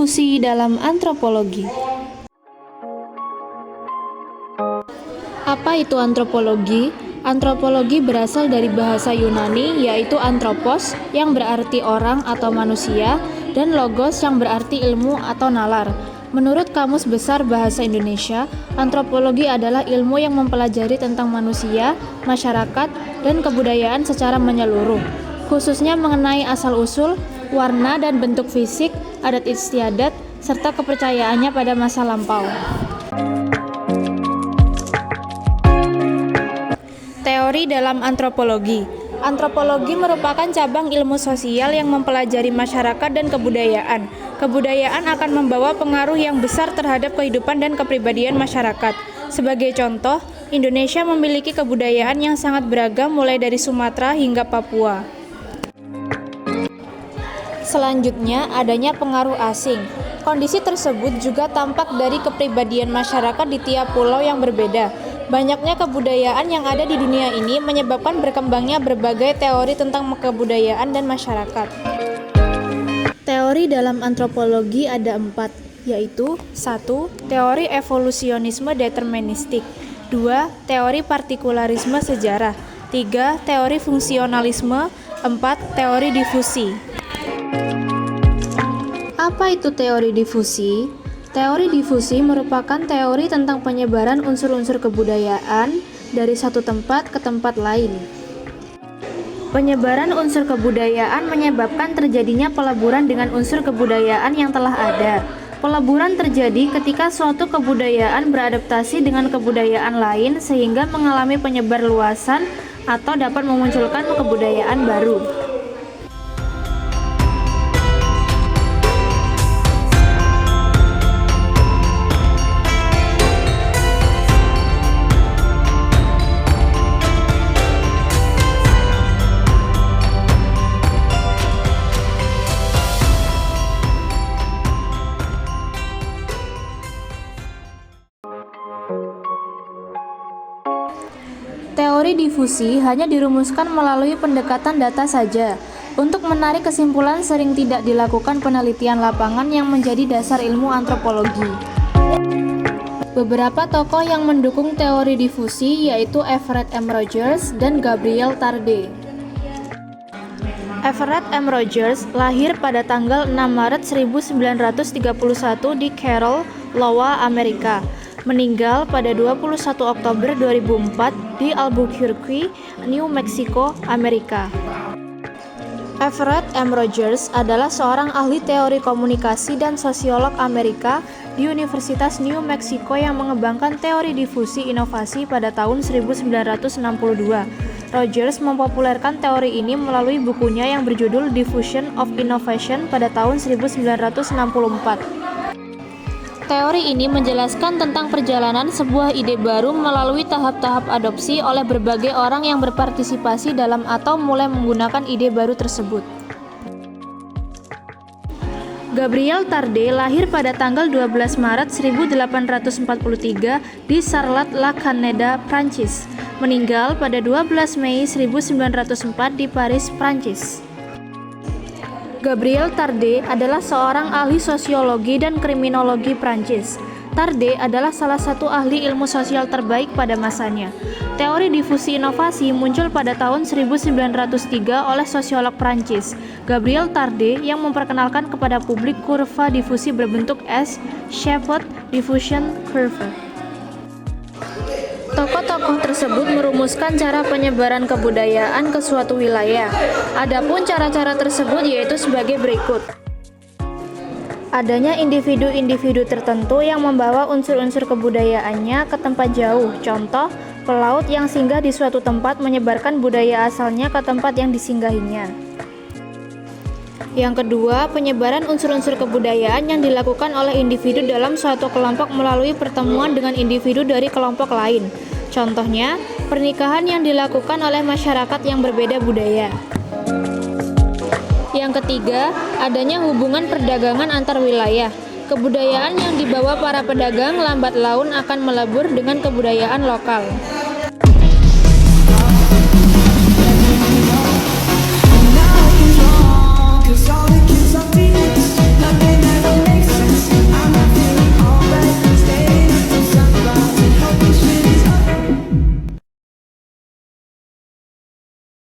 difusi dalam antropologi. Apa itu antropologi? Antropologi berasal dari bahasa Yunani yaitu anthropos yang berarti orang atau manusia dan logos yang berarti ilmu atau nalar. Menurut Kamus Besar Bahasa Indonesia, antropologi adalah ilmu yang mempelajari tentang manusia, masyarakat, dan kebudayaan secara menyeluruh, khususnya mengenai asal-usul, warna dan bentuk fisik, adat istiadat, serta kepercayaannya pada masa lampau. Teori dalam antropologi. Antropologi merupakan cabang ilmu sosial yang mempelajari masyarakat dan kebudayaan. Kebudayaan akan membawa pengaruh yang besar terhadap kehidupan dan kepribadian masyarakat. Sebagai contoh, Indonesia memiliki kebudayaan yang sangat beragam mulai dari Sumatera hingga Papua. Selanjutnya, adanya pengaruh asing. Kondisi tersebut juga tampak dari kepribadian masyarakat di tiap pulau yang berbeda. Banyaknya kebudayaan yang ada di dunia ini menyebabkan berkembangnya berbagai teori tentang kebudayaan dan masyarakat. Teori dalam antropologi ada 4, yaitu 1. Teori evolusionisme deterministik, 2. Teori partikularisme sejarah, 3. Teori fungsionalisme, 4. Teori difusi. Apa itu teori difusi? Teori difusi merupakan teori tentang penyebaran unsur-unsur kebudayaan dari satu tempat ke tempat lain. Penyebaran unsur kebudayaan menyebabkan terjadinya peleburan dengan unsur kebudayaan yang telah ada. Peleburan terjadi ketika suatu kebudayaan beradaptasi dengan kebudayaan lain sehingga mengalami penyebarluasan atau dapat memunculkan kebudayaan baru. Teori difusi hanya dirumuskan melalui pendekatan data saja. Untuk menarik kesimpulan sering tidak dilakukan penelitian lapangan yang menjadi dasar ilmu antropologi. Beberapa tokoh yang mendukung teori difusi yaitu Everett M. Rogers dan Gabriel Tarde. Everett M. Rogers lahir pada tanggal 6 Maret 1931 di Carroll, Iowa, Amerika. Meninggal pada 21 Oktober 2004 di Albuquerque, New Mexico, Amerika. Everett M. Rogers adalah seorang ahli teori komunikasi dan sosiolog Amerika di Universitas New Mexico yang mengembangkan teori difusi inovasi pada tahun 1962. Rogers mempopulerkan teori ini melalui bukunya yang berjudul Diffusion of Innovation pada tahun 1964. Teori ini menjelaskan tentang perjalanan sebuah ide baru melalui tahap-tahap adopsi oleh berbagai orang yang berpartisipasi dalam atau mulai menggunakan ide baru tersebut. Gabriel Tarde lahir pada tanggal 12 Maret 1843 di Sarlat-la-Canéda, Prancis. Meninggal pada 12 Mei 1904 di Paris, Prancis. Gabriel Tarde adalah seorang ahli sosiologi dan kriminologi Prancis. Tarde adalah salah satu ahli ilmu sosial terbaik pada masanya. Teori difusi inovasi muncul pada tahun 1903 oleh sosiolog Prancis, Gabriel Tarde, yang memperkenalkan kepada publik kurva difusi berbentuk S-shaped diffusion curve. Tokoh-tokoh tersebut merumuskan cara penyebaran kebudayaan ke suatu wilayah. Adapun cara-cara tersebut yaitu sebagai berikut. Adanya individu-individu tertentu yang membawa unsur-unsur kebudayaannya ke tempat jauh. Contoh, pelaut yang singgah di suatu tempat menyebarkan budaya asalnya ke tempat yang disinggahinya. Yang kedua, penyebaran unsur-unsur kebudayaan yang dilakukan oleh individu dalam suatu kelompok melalui pertemuan dengan individu dari kelompok lain. Contohnya, pernikahan yang dilakukan oleh masyarakat yang berbeda budaya. Yang ketiga, adanya hubungan perdagangan antar wilayah. Kebudayaan yang dibawa para pedagang lambat laun akan melebur dengan kebudayaan lokal.